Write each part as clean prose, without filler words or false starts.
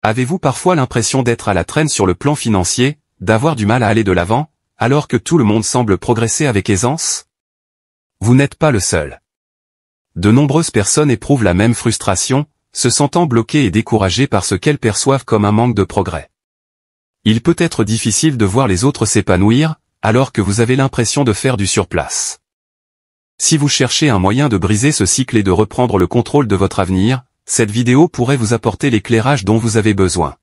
Avez-vous parfois l'impression d'être à la traîne sur le plan financier, d'avoir du mal à aller de l'avant, alors que tout le monde semble progresser avec aisance? Vous n'êtes pas le seul. De nombreuses personnes éprouvent la même frustration, se sentant bloquées et découragées par ce qu'elles perçoivent comme un manque de progrès. Il peut être difficile de voir les autres s'épanouir, alors que vous avez l'impression de faire du surplace. Si vous cherchez un moyen de briser ce cycle et de reprendre le contrôle de votre avenir, cette vidéo pourrait vous apporter l'éclairage dont vous avez besoin.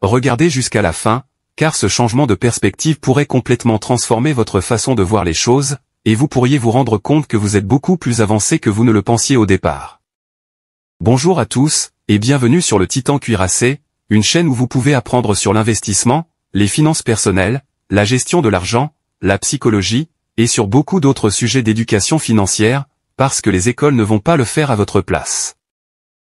Regardez jusqu'à la fin, car ce changement de perspective pourrait complètement transformer votre façon de voir les choses, et vous pourriez vous rendre compte que vous êtes beaucoup plus avancé que vous ne le pensiez au départ. Bonjour à tous, et bienvenue sur le Titan Cuirassé, une chaîne où vous pouvez apprendre sur l'investissement, les finances personnelles, la gestion de l'argent, la psychologie, et sur beaucoup d'autres sujets d'éducation financière, parce que les écoles ne vont pas le faire à votre place.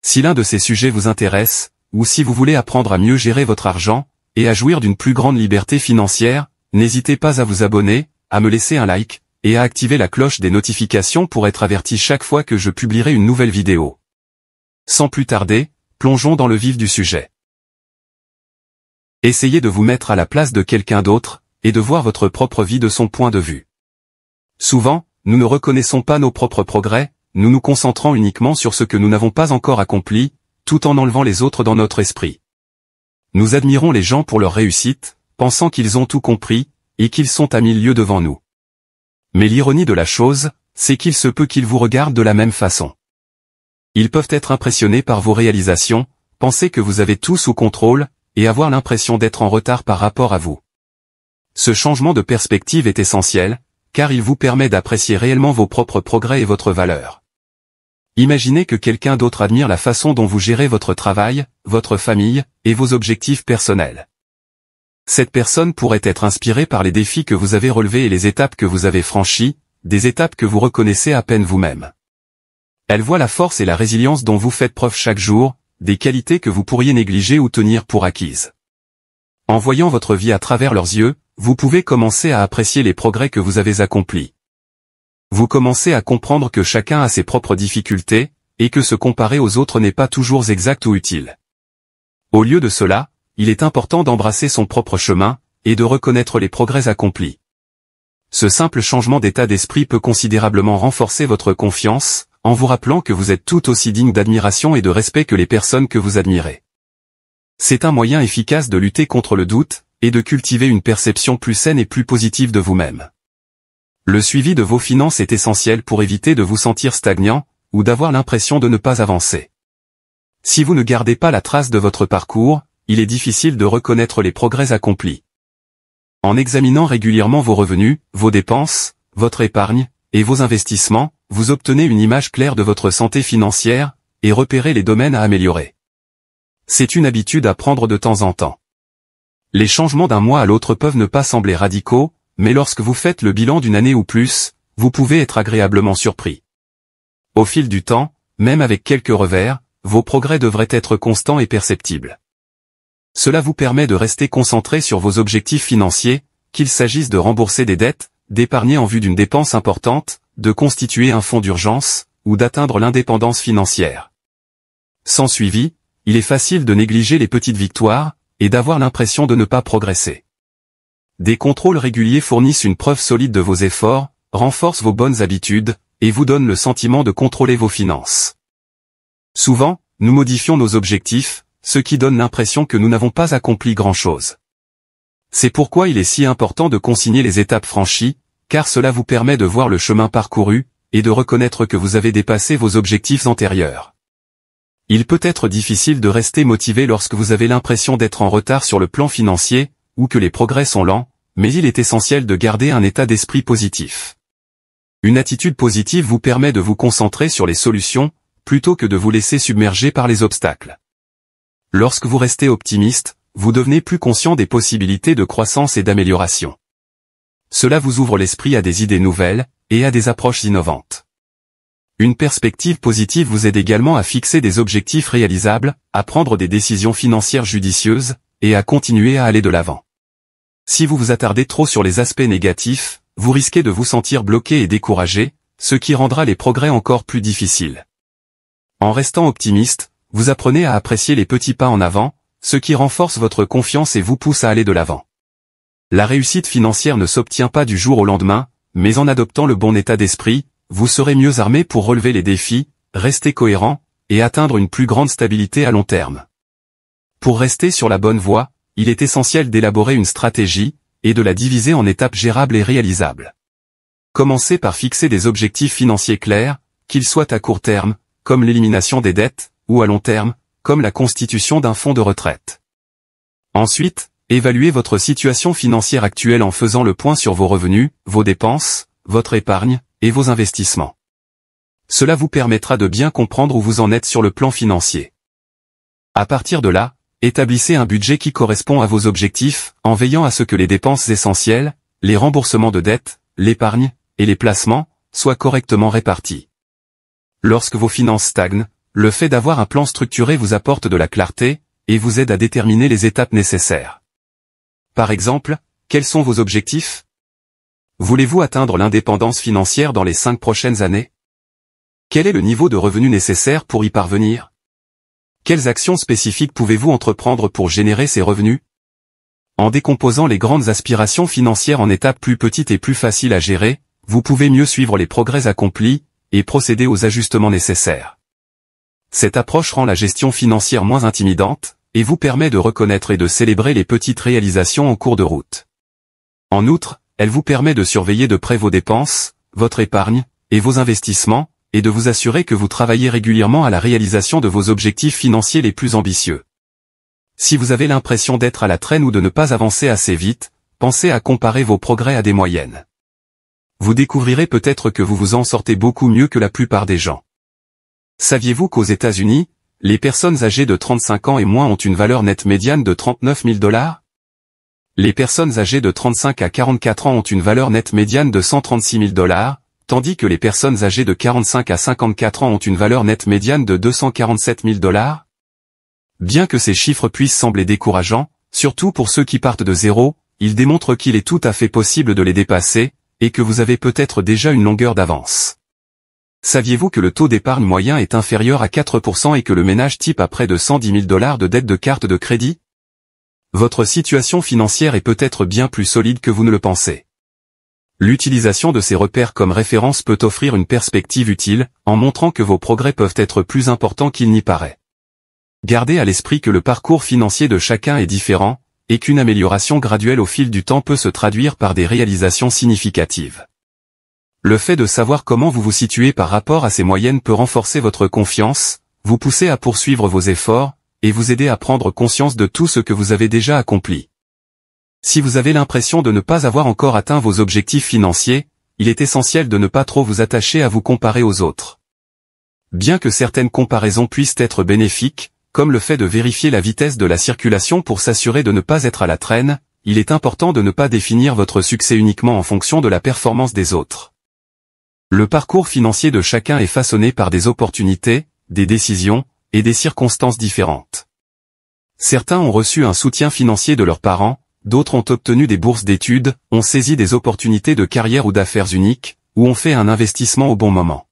Si l'un de ces sujets vous intéresse, ou si vous voulez apprendre à mieux gérer votre argent, et à jouir d'une plus grande liberté financière, n'hésitez pas à vous abonner, à me laisser un like, et à activer la cloche des notifications pour être averti chaque fois que je publierai une nouvelle vidéo. Sans plus tarder, plongeons dans le vif du sujet. Essayez de vous mettre à la place de quelqu'un d'autre, et de voir votre propre vie de son point de vue. Souvent, nous ne reconnaissons pas nos propres progrès, nous nous concentrant uniquement sur ce que nous n'avons pas encore accompli, tout en enlevant les autres dans notre esprit. Nous admirons les gens pour leur réussite, pensant qu'ils ont tout compris, et qu'ils sont à 1000 lieues devant nous. Mais l'ironie de la chose, c'est qu'il se peut qu'ils vous regardent de la même façon. Ils peuvent être impressionnés par vos réalisations, penser que vous avez tout sous contrôle, et avoir l'impression d'être en retard par rapport à vous. Ce changement de perspective est essentiel, car il vous permet d'apprécier réellement vos propres progrès et votre valeur. Imaginez que quelqu'un d'autre admire la façon dont vous gérez votre travail, votre famille, et vos objectifs personnels. Cette personne pourrait être inspirée par les défis que vous avez relevés et les étapes que vous avez franchies, des étapes que vous reconnaissez à peine vous-même. Elle voit la force et la résilience dont vous faites preuve chaque jour, des qualités que vous pourriez négliger ou tenir pour acquises. En voyant votre vie à travers leurs yeux, vous pouvez commencer à apprécier les progrès que vous avez accomplis. Vous commencez à comprendre que chacun a ses propres difficultés, et que se comparer aux autres n'est pas toujours exact ou utile. Au lieu de cela, il est important d'embrasser son propre chemin, et de reconnaître les progrès accomplis. Ce simple changement d'état d'esprit peut considérablement renforcer votre confiance, en vous rappelant que vous êtes tout aussi digne d'admiration et de respect que les personnes que vous admirez. C'est un moyen efficace de lutter contre le doute, et de cultiver une perception plus saine et plus positive de vous-même. Le suivi de vos finances est essentiel pour éviter de vous sentir stagnant, ou d'avoir l'impression de ne pas avancer. Si vous ne gardez pas la trace de votre parcours, il est difficile de reconnaître les progrès accomplis. En examinant régulièrement vos revenus, vos dépenses, votre épargne, et vos investissements, vous obtenez une image claire de votre santé financière, et repérez les domaines à améliorer. C'est une habitude à prendre de temps en temps. Les changements d'un mois à l'autre peuvent ne pas sembler radicaux, mais lorsque vous faites le bilan d'une année ou plus, vous pouvez être agréablement surpris. Au fil du temps, même avec quelques revers, vos progrès devraient être constants et perceptibles. Cela vous permet de rester concentré sur vos objectifs financiers, qu'il s'agisse de rembourser des dettes, d'épargner en vue d'une dépense importante, de constituer un fonds d'urgence, ou d'atteindre l'indépendance financière. Sans suivi, il est facile de négliger les petites victoires, et d'avoir l'impression de ne pas progresser. Des contrôles réguliers fournissent une preuve solide de vos efforts, renforcent vos bonnes habitudes, et vous donnent le sentiment de contrôler vos finances. Souvent, nous modifions nos objectifs, ce qui donne l'impression que nous n'avons pas accompli grand-chose. C'est pourquoi il est si important de consigner les étapes franchies, car cela vous permet de voir le chemin parcouru, et de reconnaître que vous avez dépassé vos objectifs antérieurs. Il peut être difficile de rester motivé lorsque vous avez l'impression d'être en retard sur le plan financier, ou que les progrès sont lents, mais il est essentiel de garder un état d'esprit positif. Une attitude positive vous permet de vous concentrer sur les solutions, plutôt que de vous laisser submerger par les obstacles. Lorsque vous restez optimiste, vous devenez plus conscient des possibilités de croissance et d'amélioration. Cela vous ouvre l'esprit à des idées nouvelles, et à des approches innovantes. Une perspective positive vous aide également à fixer des objectifs réalisables, à prendre des décisions financières judicieuses, et à continuer à aller de l'avant. Si vous vous attardez trop sur les aspects négatifs, vous risquez de vous sentir bloqué et découragé, ce qui rendra les progrès encore plus difficiles. En restant optimiste, vous apprenez à apprécier les petits pas en avant, ce qui renforce votre confiance et vous pousse à aller de l'avant. La réussite financière ne s'obtient pas du jour au lendemain, mais en adoptant le bon état d'esprit, vous serez mieux armé pour relever les défis, rester cohérent, et atteindre une plus grande stabilité à long terme. Pour rester sur la bonne voie, il est essentiel d'élaborer une stratégie, et de la diviser en étapes gérables et réalisables. Commencez par fixer des objectifs financiers clairs, qu'ils soient à court terme, comme l'élimination des dettes, ou à long terme, comme la constitution d'un fonds de retraite. Ensuite, évaluez votre situation financière actuelle en faisant le point sur vos revenus, vos dépenses, votre épargne, et vos investissements. Cela vous permettra de bien comprendre où vous en êtes sur le plan financier. À partir de là, établissez un budget qui correspond à vos objectifs, en veillant à ce que les dépenses essentielles, les remboursements de dettes, l'épargne, et les placements, soient correctement répartis. Lorsque vos finances stagnent, le fait d'avoir un plan structuré vous apporte de la clarté, et vous aide à déterminer les étapes nécessaires. Par exemple, quels sont vos objectifs? Voulez-vous atteindre l'indépendance financière dans les 5 prochaines années? Quel est le niveau de revenu nécessaire pour y parvenir? Quelles actions spécifiques pouvez-vous entreprendre pour générer ces revenus? En décomposant les grandes aspirations financières en étapes plus petites et plus faciles à gérer, vous pouvez mieux suivre les progrès accomplis, et procéder aux ajustements nécessaires. Cette approche rend la gestion financière moins intimidante, et vous permet de reconnaître et de célébrer les petites réalisations en cours de route. En outre, elle vous permet de surveiller de près vos dépenses, votre épargne, et vos investissements, et de vous assurer que vous travaillez régulièrement à la réalisation de vos objectifs financiers les plus ambitieux. Si vous avez l'impression d'être à la traîne ou de ne pas avancer assez vite, pensez à comparer vos progrès à des moyennes. Vous découvrirez peut-être que vous vous en sortez beaucoup mieux que la plupart des gens. Saviez-vous qu'aux États-Unis, les personnes âgées de 35 ans et moins ont une valeur nette médiane de 39 000 $? Les personnes âgées de 35 à 44 ans ont une valeur nette médiane de 136 000 $, tandis que les personnes âgées de 45 à 54 ans ont une valeur nette médiane de 247 000 $? Bien que ces chiffres puissent sembler décourageants, surtout pour ceux qui partent de zéro, ils démontrent qu'il est tout à fait possible de les dépasser, et que vous avez peut-être déjà une longueur d'avance. Saviez-vous que le taux d'épargne moyen est inférieur à 4% et que le ménage type a près de 110 000 $ de dette de carte de crédit? Votre situation financière est peut-être bien plus solide que vous ne le pensez. L'utilisation de ces repères comme référence peut offrir une perspective utile, en montrant que vos progrès peuvent être plus importants qu'il n'y paraît. Gardez à l'esprit que le parcours financier de chacun est différent, et qu'une amélioration graduelle au fil du temps peut se traduire par des réalisations significatives. Le fait de savoir comment vous vous situez par rapport à ces moyennes peut renforcer votre confiance, vous pousser à poursuivre vos efforts, et vous aider à prendre conscience de tout ce que vous avez déjà accompli. Si vous avez l'impression de ne pas avoir encore atteint vos objectifs financiers, il est essentiel de ne pas trop vous attacher à vous comparer aux autres. Bien que certaines comparaisons puissent être bénéfiques, comme le fait de vérifier la vitesse de la circulation pour s'assurer de ne pas être à la traîne, il est important de ne pas définir votre succès uniquement en fonction de la performance des autres. Le parcours financier de chacun est façonné par des opportunités, des décisions, et des circonstances différentes. Certains ont reçu un soutien financier de leurs parents, d'autres ont obtenu des bourses d'études, ont saisi des opportunités de carrière ou d'affaires uniques, ou ont fait un investissement au bon moment.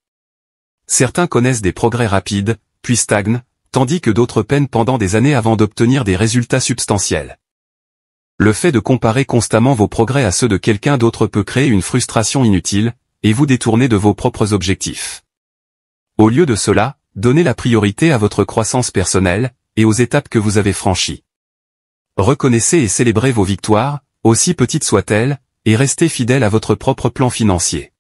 Certains connaissent des progrès rapides, puis stagnent, tandis que d'autres peinent pendant des années avant d'obtenir des résultats substantiels. Le fait de comparer constamment vos progrès à ceux de quelqu'un d'autre peut créer une frustration inutile, et vous détourner de vos propres objectifs. Au lieu de cela, donnez la priorité à votre croissance personnelle, et aux étapes que vous avez franchies. Reconnaissez et célébrez vos victoires, aussi petites soient-elles, et restez fidèle à votre propre plan financier.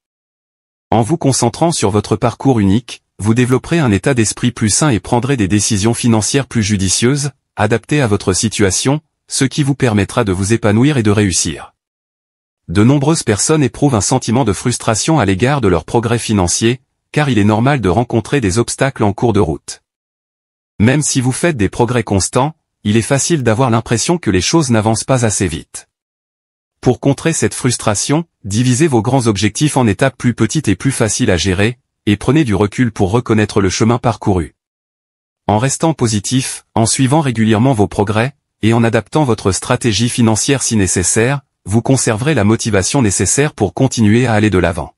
En vous concentrant sur votre parcours unique, vous développerez un état d'esprit plus sain et prendrez des décisions financières plus judicieuses, adaptées à votre situation, ce qui vous permettra de vous épanouir et de réussir. De nombreuses personnes éprouvent un sentiment de frustration à l'égard de leurs progrès financiers, car il est normal de rencontrer des obstacles en cours de route. Même si vous faites des progrès constants, il est facile d'avoir l'impression que les choses n'avancent pas assez vite. Pour contrer cette frustration, divisez vos grands objectifs en étapes plus petites et plus faciles à gérer, et prenez du recul pour reconnaître le chemin parcouru. En restant positif, en suivant régulièrement vos progrès, et en adaptant votre stratégie financière si nécessaire, vous conserverez la motivation nécessaire pour continuer à aller de l'avant.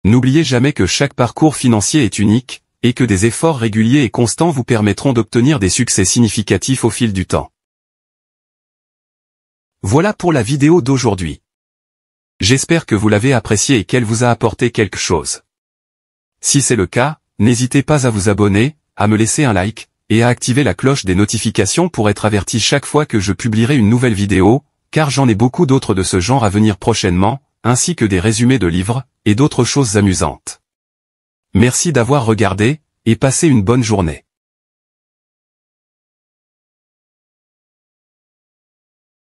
N'oubliez jamais que chaque parcours financier est unique, et que des efforts réguliers et constants vous permettront d'obtenir des succès significatifs au fil du temps. Voilà pour la vidéo d'aujourd'hui. J'espère que vous l'avez appréciée et qu'elle vous a apporté quelque chose. Si c'est le cas, n'hésitez pas à vous abonner, à me laisser un like, et à activer la cloche des notifications pour être averti chaque fois que je publierai une nouvelle vidéo, car j'en ai beaucoup d'autres de ce genre à venir prochainement, ainsi que des résumés de livres, et d'autres choses amusantes. Merci d'avoir regardé, et passez une bonne journée.